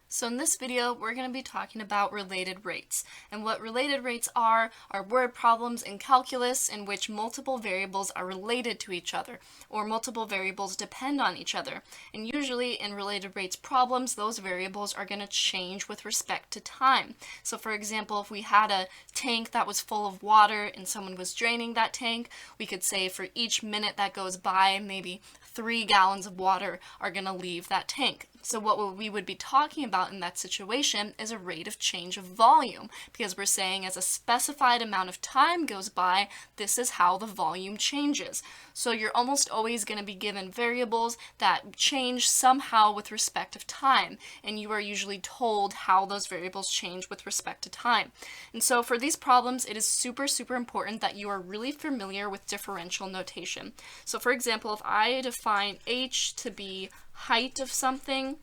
So in this video, we're going to be talking about related rates. And what related rates are word problems in calculus in which multiple variables are related to each other, or multiple variables depend on each other. And usually in related rates problems, those variables are going to change with respect to time. So for example, if we had a tank that was full of water and someone was draining that tank, we could say for each minute that goes by, maybe 3 gallons of water are going to leave that tank. So what we would be talking about in that situation is a rate of change of volume, because we're saying as a specified amount of time goes by, this is how the volume changes. So you're almost always going to be given variables that change somehow with respect of time, and you are usually told how those variables change with respect to time. And so for these problems, it is super important that you are really familiar with differential notation. So for example, if I define h to be height of something,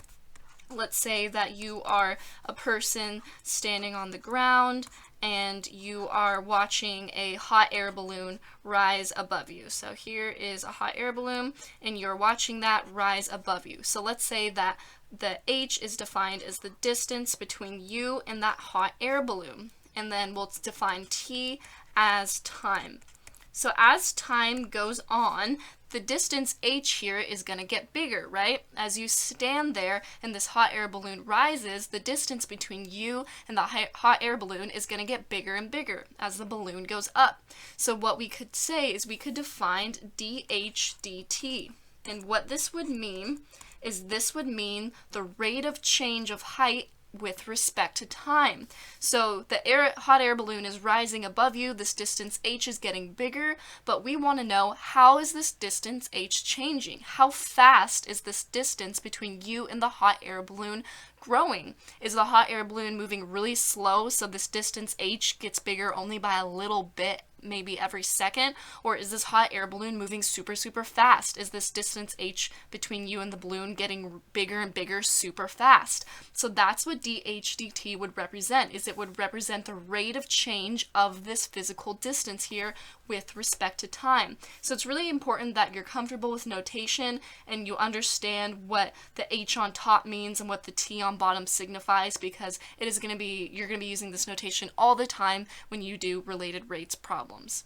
let's say that you are a person standing on the ground and you are watching a hot air balloon rise above you. So here is a hot air balloon and you're watching that rise above you. So let's say that the h is defined as the distance between you and that hot air balloon, and then we'll define t as time. So as time goes on, the distance h here is going to get bigger, right? As you stand there and this hot air balloon rises, the distance between you and the hot air balloon is going to get bigger and bigger as the balloon goes up. So what we could say is we could define dh dt. And what this would mean is this would mean the rate of change of height with respect to time. So the hot air balloon is rising above you, this distance h is getting bigger, but we want to know, how is this distance h changing? How fast is this distance between you and the hot air balloon growing? Is the hot air balloon moving really slow so this distance h gets bigger only by a little bit, maybe every second? Or is this hot air balloon moving super fast? Is this distance h between you and the balloon getting bigger and bigger super fast? So that's what dh dt would represent, is it would represent the rate of change of this physical distance here with respect to time. So it's really important that you're comfortable with notation and you understand what the h on top means and what the t on bottom signifies, because it is going to be, you're going to be using this notation all the time when you do related rates problems.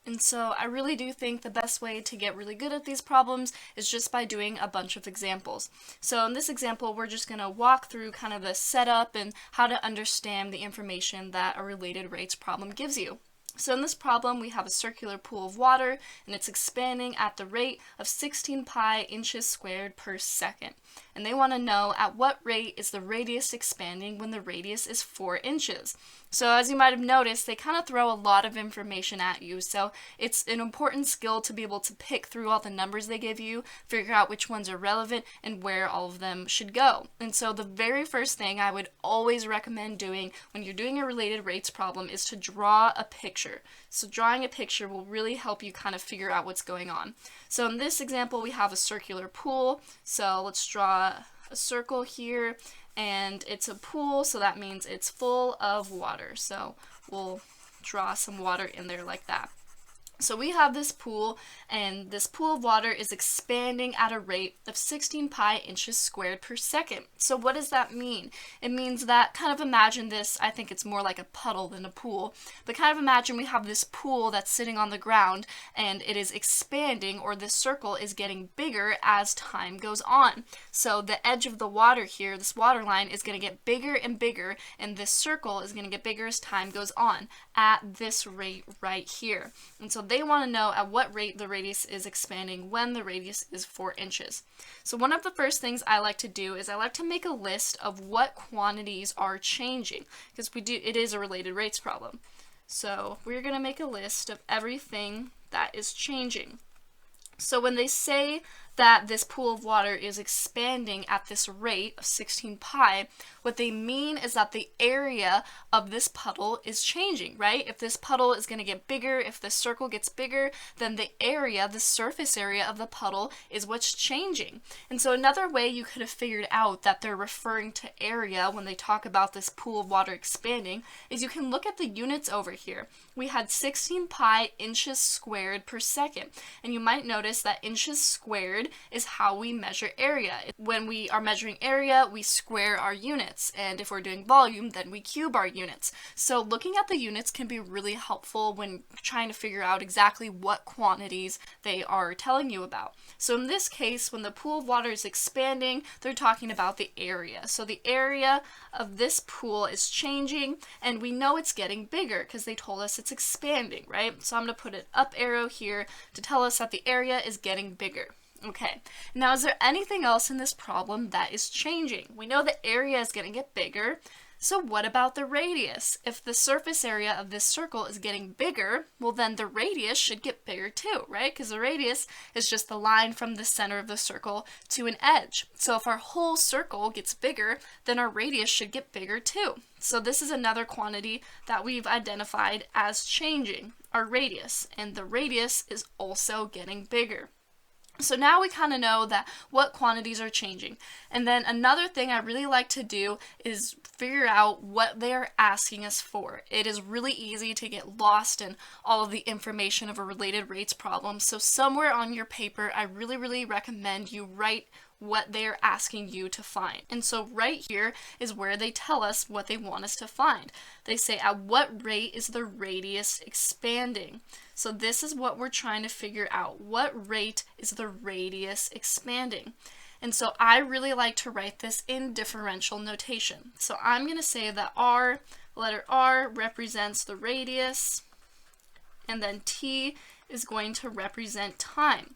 And so I really do think the best way to get really good at these problems is just by doing a bunch of examples. So in this example, we're just going to walk through kind of the setup and how to understand the information that a related rates problem gives you. So in this problem, we have a circular pool of water, and it's expanding at the rate of 16 pi inches squared per second. And they want to know, at what rate is the radius expanding when the radius is 4 inches? So as you might have noticed, they kind of throw a lot of information at you. So it's an important skill to be able to pick through all the numbers they give you, figure out which ones are relevant, and where all of them should go. And so the very first thing I would always recommend doing when you're doing a related rates problem is to draw a picture. So drawing a picture will really help you kind of figure out what's going on. So in this example, we have a circular pool. So let's draw a circle here, and it's a pool, so that means it's full of water. So we'll draw some water in there like that. So we have this pool, and this pool of water is expanding at a rate of 16 pi inches squared per second. So what does that mean? It means that, kind of imagine this, I think it's more like a puddle than a pool, but kind of imagine we have this pool that's sitting on the ground, and it is expanding, or this circle is getting bigger as time goes on. So the edge of the water here, this water line, is going to get bigger and bigger, and this circle is going to get bigger as time goes on at this rate right here. And so they want to know at what rate the radius is expanding when the radius is 4 inches. So one of the first things I like to do is I like to make a list of what quantities are changing, because it is a related rates problem. So we're going to make a list of everything that is changing. So when they say that this pool of water is expanding at this rate of 16 pi, what they mean is that the area of this puddle is changing, right? If this puddle is going to get bigger, if this circle gets bigger, then the area, the surface area of the puddle is what's changing. And so another way you could have figured out that they're referring to area when they talk about this pool of water expanding is you can look at the units over here. We had 16 pi inches squared per second, and you might notice that inches squared squared is how we measure area. When we are measuring area, we square our units, and if we're doing volume, then we cube our units. So looking at the units can be really helpful when trying to figure out exactly what quantities they are telling you about. So in this case, when the pool of water is expanding, they're talking about the area. So the area of this pool is changing, and we know it's getting bigger because they told us it's expanding, right? So I'm going to put an up arrow here to tell us that the area is getting bigger. Okay, now is there anything else in this problem that is changing? We know the area is going to get bigger, so what about the radius? If the surface area of this circle is getting bigger, well then the radius should get bigger too, right? Because the radius is just the line from the center of the circle to an edge. So if our whole circle gets bigger, then our radius should get bigger too. So this is another quantity that we've identified as changing, our radius, and the radius is also getting bigger. So now we kind of know that what quantities are changing. And then another thing I really like to do is figure out what they're asking us for. It is really easy to get lost in all of the information of a related rates problem. So somewhere on your paper, I really recommend you write what they're asking you to find. And so right here is where they tell us what they want us to find. They say, at what rate is the radius expanding? So this is what we're trying to figure out. What rate is the radius expanding? And so I really like to write this in differential notation. So I'm going to say that letter R represents the radius, and then T is going to represent time.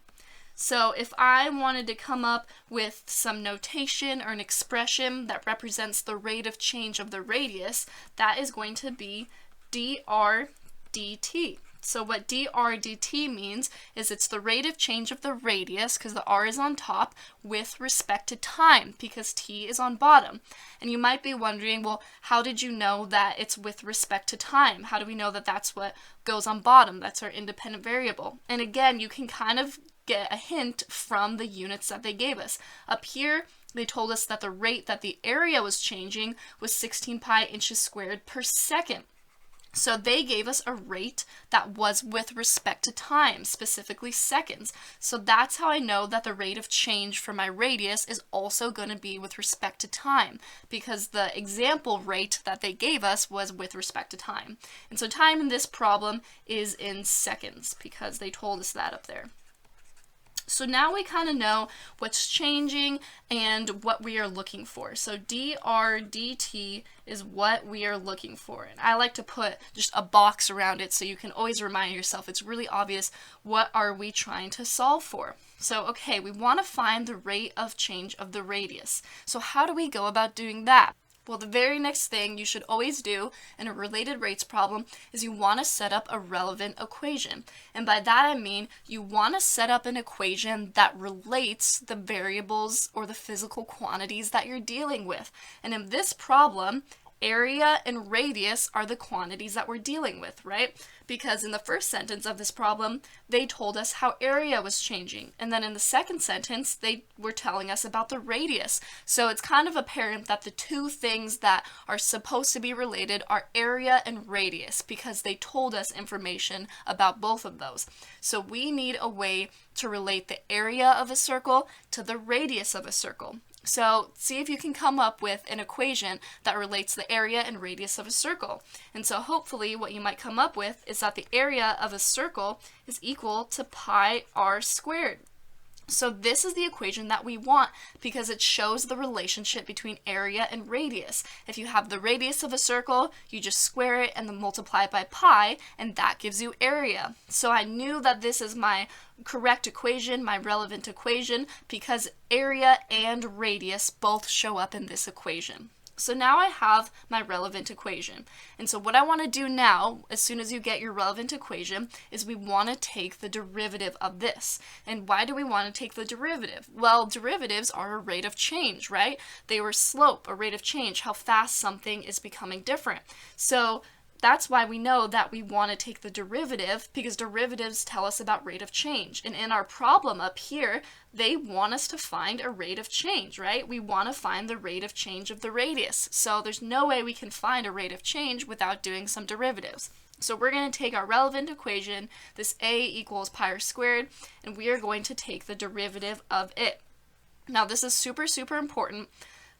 So if I wanted to come up with some notation or an expression that represents the rate of change of the radius, that is going to be dr dt. So what dr dt means is it's the rate of change of the radius, because the r is on top, with respect to time, because t is on bottom. And you might be wondering, well, how did you know that it's with respect to time? How do we know that that's what goes on bottom? That's our independent variable. And again, you can kind of get a hint from the units that they gave us. Up here, they told us that the rate that the area was changing was 16 pi inches squared per second. So they gave us a rate that was with respect to time, specifically seconds. So that's how I know that the rate of change for my radius is also going to be with respect to time, because the example rate that they gave us was with respect to time. And so time in this problem is in seconds, because they told us that up there. So now we kind of know what's changing and what we are looking for. So dr dt is what we are looking for. And I like to put just a box around it so you can always remind yourself it's really obvious what are we trying to solve for. So okay, we want to find the rate of change of the radius. So how do we go about doing that? Well, the very next thing you should always do in a related rates problem is you want to set up a relevant equation. And by that I mean you want to set up an equation that relates the variables or the physical quantities that you're dealing with. And in this problem, area and radius are the quantities that we're dealing with, right? Because in the first sentence of this problem, they told us how area was changing. And then in the second sentence, they were telling us about the radius. So it's kind of apparent that the two things that are supposed to be related are area and radius, because they told us information about both of those. So we need a way to relate the area of a circle to the radius of a circle. So see if you can come up with an equation that relates the area and radius of a circle. And so hopefully what you might come up with is that the area of a circle is equal to pi r squared. So this is the equation that we want because it shows the relationship between area and radius. If you have the radius of a circle, you just square it and then multiply by pi, and that gives you area. So I knew that this is my correct equation, my relevant equation, because area and radius both show up in this equation. So now I have my relevant equation. And so what I want to do now, as soon as you get your relevant equation, is we want to take the derivative of this. And why do we want to take the derivative? Well, derivatives are a rate of change, right? They were slope, a rate of change, how fast something is becoming different. So that's why we know that we want to take the derivative, because derivatives tell us about rate of change. And in our problem up here, they want us to find a rate of change, right? We want to find the rate of change of the radius. So there's no way we can find a rate of change without doing some derivatives. So we're going to take our relevant equation, this a equals pi r squared, and we are going to take the derivative of it. Now this is super, super important.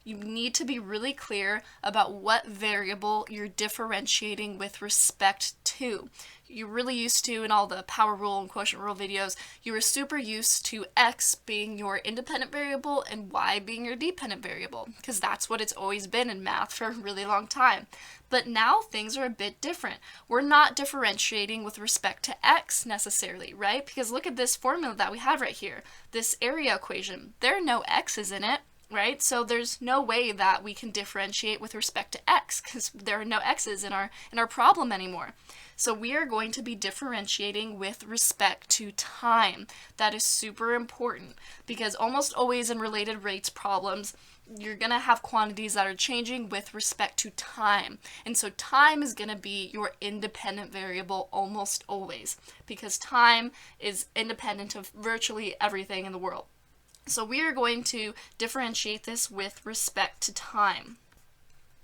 You need to be really clear about what variable you're differentiating with respect to. You're really used to, in all the power rule and quotient rule videos, you were super used to x being your independent variable and y being your dependent variable, because that's what it's always been in math for a really long time. But now things are a bit different. We're not differentiating with respect to x necessarily, right? Because look at this formula that we have right here, this area equation. There are no x's in it, right? So there's no way that we can differentiate with respect to x, because there are no x's in our problem anymore. So we are going to be differentiating with respect to time. That is super important, because almost always in related rates problems, you're going to have quantities that are changing with respect to time. And so time is going to be your independent variable almost always, because time is independent of virtually everything in the world. So we are going to differentiate this with respect to time.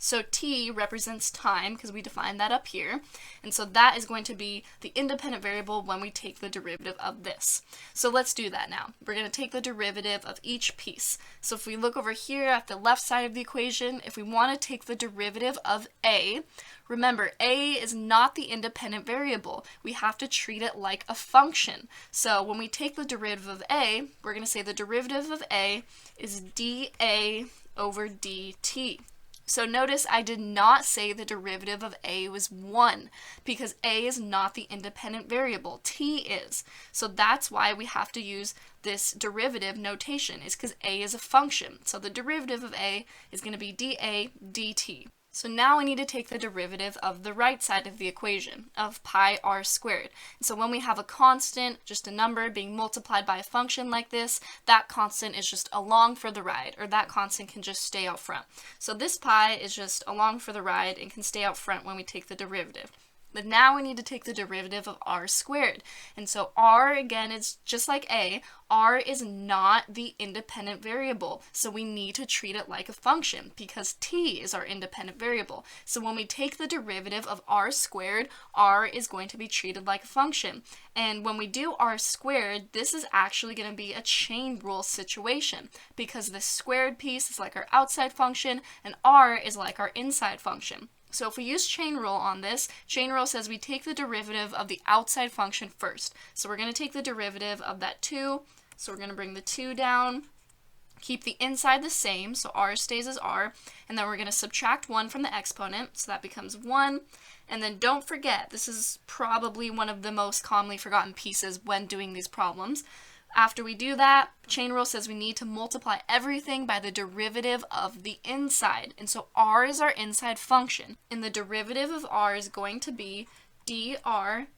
So t represents time, because we defined that up here, and so that is going to be the independent variable when we take the derivative of this. So let's do that now. We're going to take the derivative of each piece. So if we look over here at the left side of the equation, if we want to take the derivative of a, remember, a is not the independent variable. We have to treat it like a function. So when we take the derivative of a, we're going to say the derivative of a is dA over dt. So notice I did not say the derivative of a was 1, because a is not the independent variable, t is. So that's why we have to use this derivative notation, is because a is a function. So the derivative of a is going to be dA dt. So now we need to take the derivative of the right side of the equation, of pi r squared. So when we have a constant, just a number being multiplied by a function like this, that constant is just along for the ride, or that constant can just stay out front. So this pi is just along for the ride and can stay out front when we take the derivative. But now we need to take the derivative of r squared. And so r, again, is just like a. R is not the independent variable. So we need to treat it like a function, because t is our independent variable. So when we take the derivative of r squared, r is going to be treated like a function. And when we do r squared, this is actually going to be a chain rule situation, because the squared piece is like our outside function, and r is like our inside function. So if we use chain rule on this, chain rule says we take the derivative of the outside function first. So we're going to take the derivative of that 2. So we're going to bring the 2 down, keep the inside the same, so r stays as r, and then we're going to subtract 1 from the exponent, so that becomes 1. And then don't forget, this is probably one of the most commonly forgotten pieces when doing these problems. After we do that, chain rule says we need to multiply everything by the derivative of the inside. And so r is our inside function. And the derivative of r is going to be dr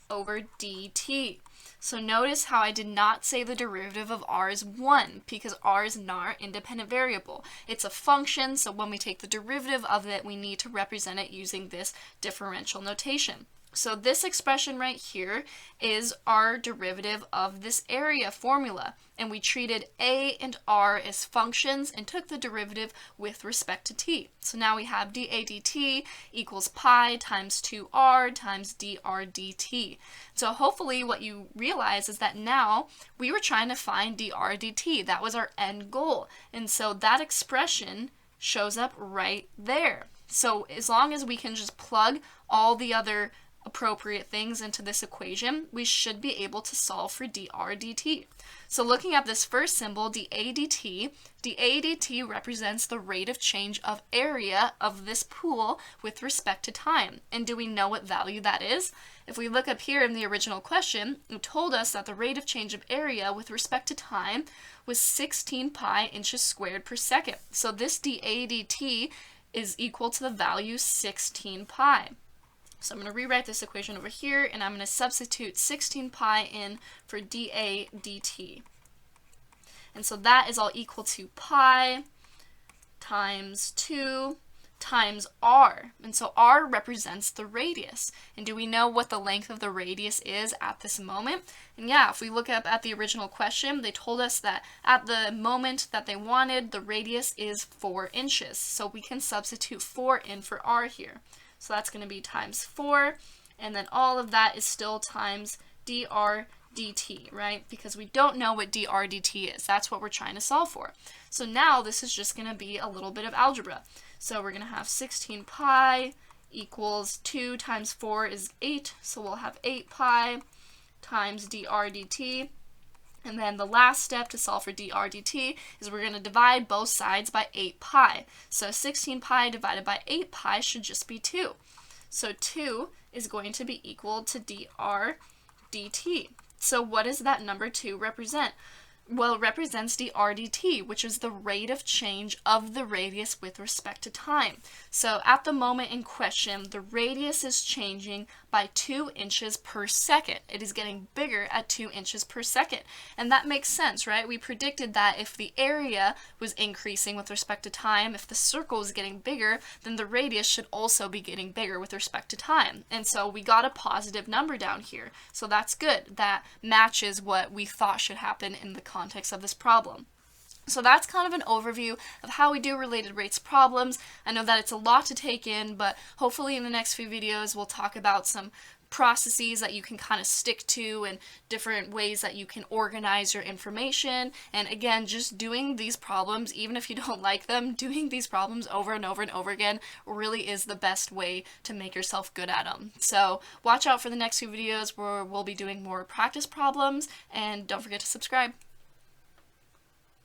over dt. So notice how I did not say the derivative of r is 1, because r is not our independent variable. It's a function, so when we take the derivative of it, we need to represent it using this differential notation. So this expression right here is our derivative of this area formula, and we treated a and r as functions and took the derivative with respect to t. So now we have dA dt equals pi times 2r times dr dt. So hopefully what you realize is that now we were trying to find dr dt. That was our end goal, and so that expression shows up right there. So as long as we can just plug all the other appropriate things into this equation, we should be able to solve for dr dt. So looking at this first symbol, dA dt represents the rate of change of area of this pool with respect to time. And do we know what value that is? If we look up here in the original question, it told us that the rate of change of area with respect to time was 16 pi inches squared per second. So this dA dt is equal to the value 16 pi. So I'm going to rewrite this equation over here, and I'm going to substitute 16 pi in for dA dt. And so that is all equal to pi times 2 times r. And so r represents the radius. And do we know what the length of the radius is at this moment? And yeah, if we look up at the original question, they told us that at the moment that they wanted, the radius is 4 inches. So we can substitute 4 in for r here. So that's going to be times 4, and then all of that is still times dr dt, right? Because we don't know what dr dt is. That's what we're trying to solve for. So now this is just going to be a little bit of algebra. So we're going to have 16 pi equals 2 times 4 is 8, so we'll have 8 pi times dr dt. And then the last step to solve for dr dt is we're going to divide both sides by 8 pi. So 16 pi divided by 8 pi should just be 2. So 2 is going to be equal to dr dt. So what does that number 2 represent? Well, it represents dr dt, which is the rate of change of the radius with respect to time. So at the moment in question, the radius is changing by 2 inches per second. It is getting bigger at 2 inches per second. And that makes sense, right? We predicted that if the area was increasing with respect to time, if the circle is getting bigger, then the radius should also be getting bigger with respect to time. And so we got a positive number down here. So that's good. That matches what we thought should happen in the context of this problem. So that's kind of an overview of how we do related rates problems. I know that it's a lot to take in, but hopefully in the next few videos we'll talk about some processes that you can kind of stick to and different ways that you can organize your information. And again, just doing these problems, even if you don't like them, doing these problems over and over and over again really is the best way to make yourself good at them. So watch out for the next few videos where we'll be doing more practice problems, and don't forget to subscribe.